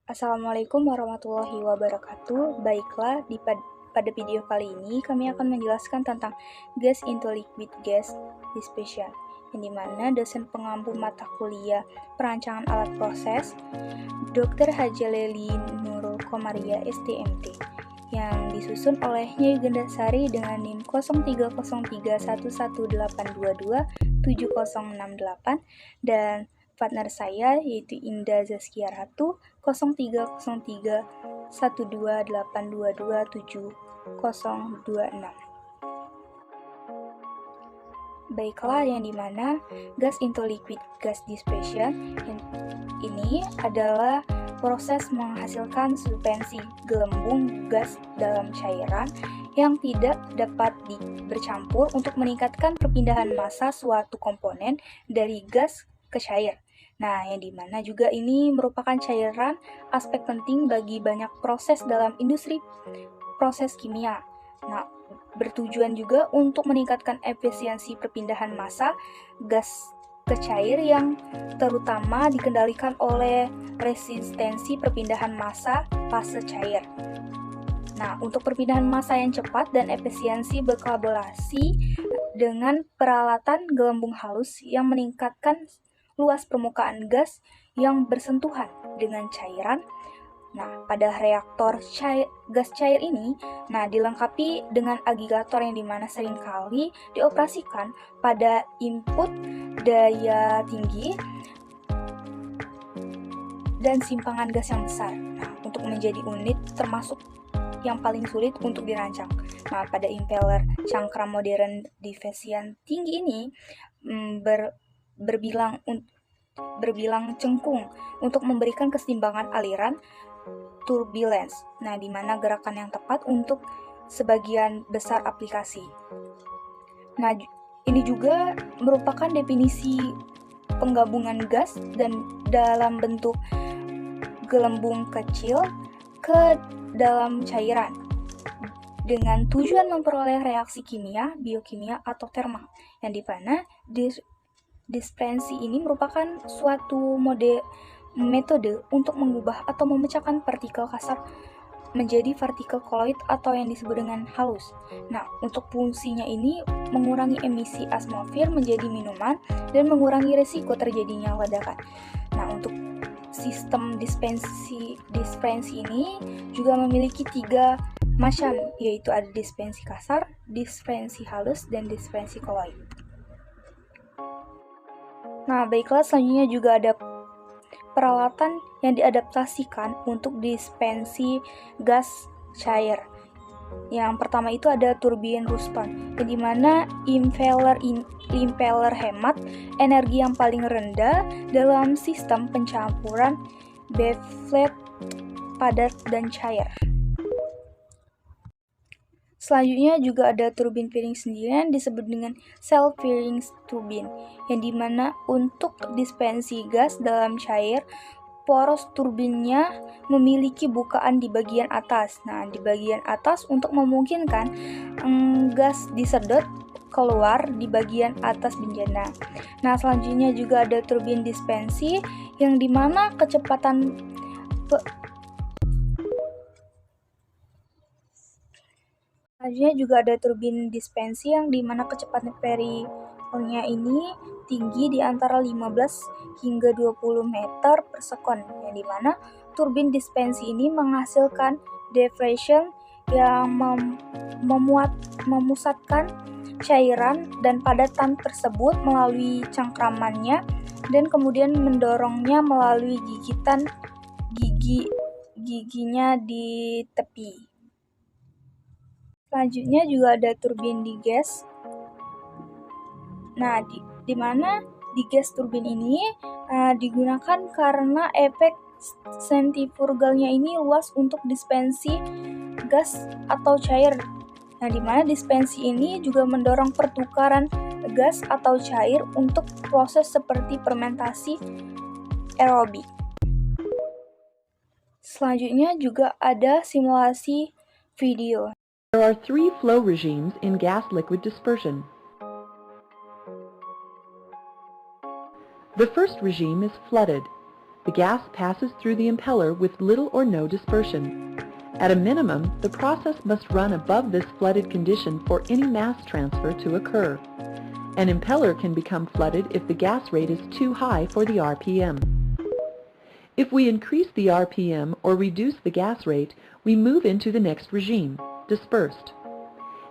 Assalamualaikum warahmatullahi wabarakatuh. Baiklah, pada video kali ini kami akan menjelaskan tentang gas into liquid gas dispersion, yang dimana dosen pengampu mata kuliah perancangan alat proses Dr. Hajaleli Nurul Komaria STMT, yang disusun oleh Nyai Gendasari dengan NIM 030311822768 dan partner saya yaitu Indah Zaskia Ratu 030312822726. Baiklah, yang dimana gas into liquid gas dispersion ini adalah proses menghasilkan suspensi gelembung gas dalam cairan yang tidak dapat bercampur untuk meningkatkan perpindahan massa suatu komponen dari gas ke cair. Nah, yang dimana juga ini merupakan cairan aspek penting bagi banyak proses dalam industri proses kimia. Nah, bertujuan juga untuk meningkatkan efisiensi perpindahan massa gas ke cair yang terutama dikendalikan oleh resistensi perpindahan massa fase cair. Nah, untuk perpindahan massa yang cepat dan efisiensi berkolaborasi dengan peralatan gelembung halus yang meningkatkan luas permukaan gas yang bersentuhan dengan cairan. Nah, pada reaktor gas cair ini, dilengkapi dengan agregator yang dimana seringkali dioperasikan pada input daya tinggi dan simpangan gas yang besar. Nah, untuk menjadi unit termasuk yang paling sulit untuk dirancang. Nah, pada impeller cangkram modern diffusion tinggi ini berbilang cengkung untuk memberikan keseimbangan aliran turbulence. Nah, di mana gerakan yang tepat untuk sebagian besar aplikasi. Nah, ini juga merupakan definisi penggabungan gas dan dalam bentuk gelembung kecil ke dalam cairan dengan tujuan memperoleh reaksi kimia, biokimia, atau termal, yang dimana dispersi ini merupakan suatu metode untuk mengubah atau memecahkan partikel kasar menjadi partikel koloid atau yang disebut dengan halus. Nah, untuk fungsinya ini mengurangi emisi atmosfer menjadi minuman dan mengurangi risiko terjadinya ledakan. Nah, untuk sistem dispersi ini juga memiliki 3 macam, yaitu ada dispersi kasar, dispersi halus, dan dispersi koloid. Nah, baiklah, selanjutnya juga ada peralatan yang diadaptasikan untuk dispersi gas cair. Yang pertama itu ada turbin Ruston, yang dimana impeller hemat energi yang paling rendah dalam sistem pencampuran befleet padat dan cair. Selanjutnya juga ada turbin Piring sendirian disebut dengan self-firing turbin, yang dimana untuk dispersi gas dalam cair, poros turbinnya memiliki bukaan di bagian atas. Nah, di bagian atas untuk memungkinkan gas disedot keluar di bagian atas bejana. Nah, selanjutnya juga ada turbin dispersi, yang dimana kecepatan Selanjutnya juga ada turbin dispersi yang dimana kecepatan perikelnya ini tinggi di antara 15 hingga 20 meter per sekon, yang dimana turbin dispersi ini menghasilkan diffusion yang memusatkan cairan dan padatan tersebut melalui cangkramannya dan kemudian mendorongnya melalui giginya di tepi. Selanjutnya juga ada turbin digas. Nah, di mana digas turbin ini digunakan karena efek sentrifugalnya ini luas untuk dispersi gas atau cair. Nah, di mana dispersi ini juga mendorong pertukaran gas atau cair untuk proses seperti fermentasi aerobik. Selanjutnya juga ada simulasi video. There are 3 flow regimes in gas-liquid dispersion. The first regime is flooded. the gas passes through the impeller with little or no dispersion. At a minimum, the process must run above this flooded condition for any mass transfer to occur. An impeller can become flooded if the gas rate is too high for the RPM. If we increase the RPM or reduce the gas rate, we move into the next regime, dispersed.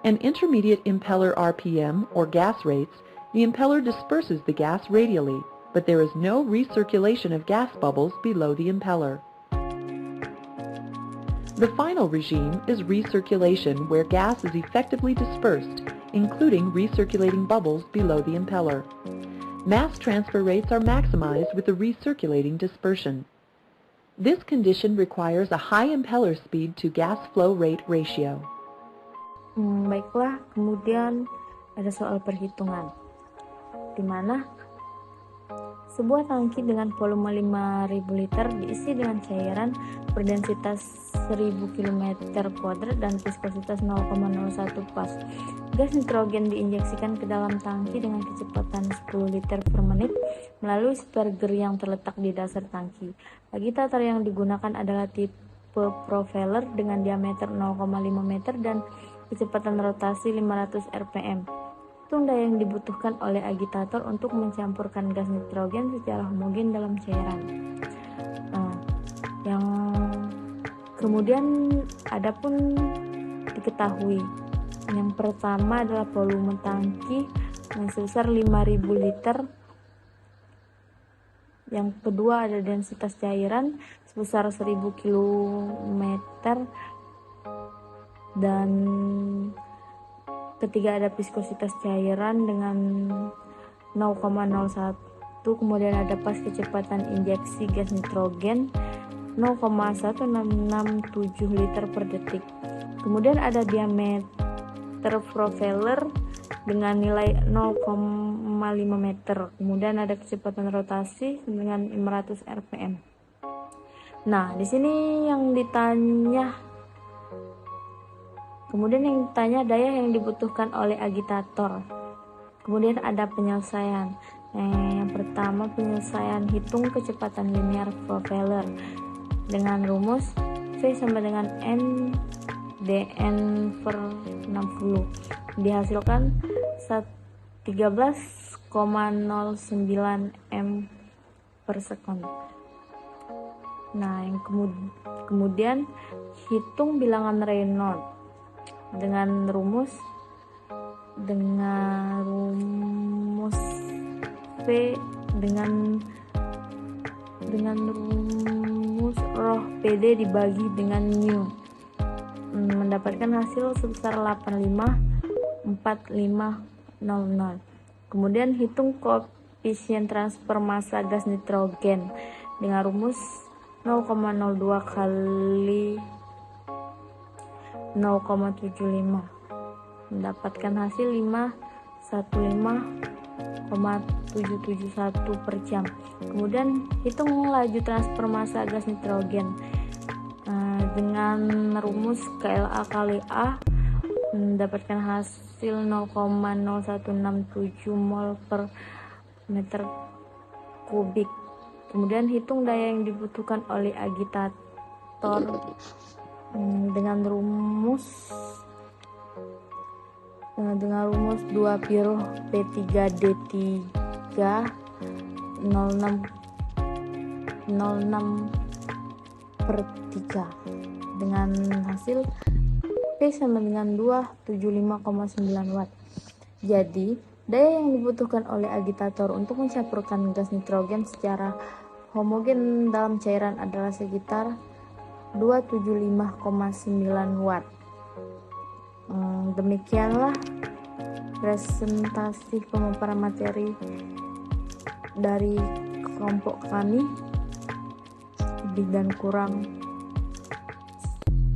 An intermediate impeller RPM or gas rates, the impeller disperses the gas radially, but there is no recirculation of gas bubbles below the impeller. The final regime is recirculation, where gas is effectively dispersed, including recirculating bubbles below the impeller. Mass transfer rates are maximized with the recirculating dispersion. This condition requires a high impeller speed to gas flow rate ratio. Baiklah, kemudian ada soal perhitungan, di mana sebuah tangki dengan volume 5.000 liter diisi dengan cairan berdensitas 1000 km2 dan viskositas 0,01 pas. Gas nitrogen diinjeksikan ke dalam tangki dengan kecepatan 10 liter per menit melalui sperger yang terletak di dasar tangki. Agitator yang digunakan adalah tipe propeller dengan diameter 0,5 meter dan kecepatan rotasi 500 rpm. Hitung daya yang dibutuhkan oleh agitator untuk mencampurkan gas nitrogen secara homogen dalam cairan. Yang kemudian adapun diketahui, yang pertama adalah volume tangki yang sebesar 5.000 liter. Yang kedua ada densitas cairan sebesar 1000 km, dan ketiga ada viskositas cairan dengan 0,01, kemudian ada pas kecepatan injeksi gas nitrogen 0,1667 liter per detik. Kemudian ada diameter propeller dengan nilai 0,5 meter. Kemudian ada kecepatan rotasi dengan 500 rpm. Nah, di sini yang ditanya, kemudian yang ditanya daya yang dibutuhkan oleh agitator. Kemudian ada penyelesaian. Yang pertama, penyelesaian hitung kecepatan linear propeller dengan rumus V sama dengan N dN per 60. Dihasilkan 13,09 m per sekon. Nah, yang kemudian hitung bilangan Reynolds dengan rumus V dengan rumus roh PD dibagi dengan nu, mendapatkan hasil sebesar 854500. Kemudian hitung koefisien transfer massa gas nitrogen dengan rumus 0,02 kali 0,75, mendapatkan hasil 515,771 per jam. Kemudian hitung laju transfer massa gas nitrogen dengan rumus KLA kali A, mendapatkan hasil 0,0167 mol per meter kubik. Kemudian hitung daya yang dibutuhkan oleh agitator dengan rumus 2 piruh P3D3 06/3 dengan hasil P sama dengan 275,9 watt. Jadi, daya yang dibutuhkan oleh agitator untuk mencampurkan gas nitrogen secara homogen dalam cairan adalah sekitar 275,9 watt. Demikianlah presentasi pemaparan materi dari kelompok kami. Lebih dan kurang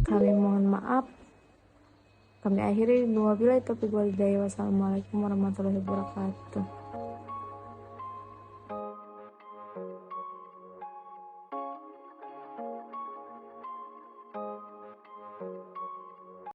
kami mohon maaf. Kami akhiri, wabillahi taufiq wal hidayah. Wassalamualaikum warahmatullahi wabarakatuh.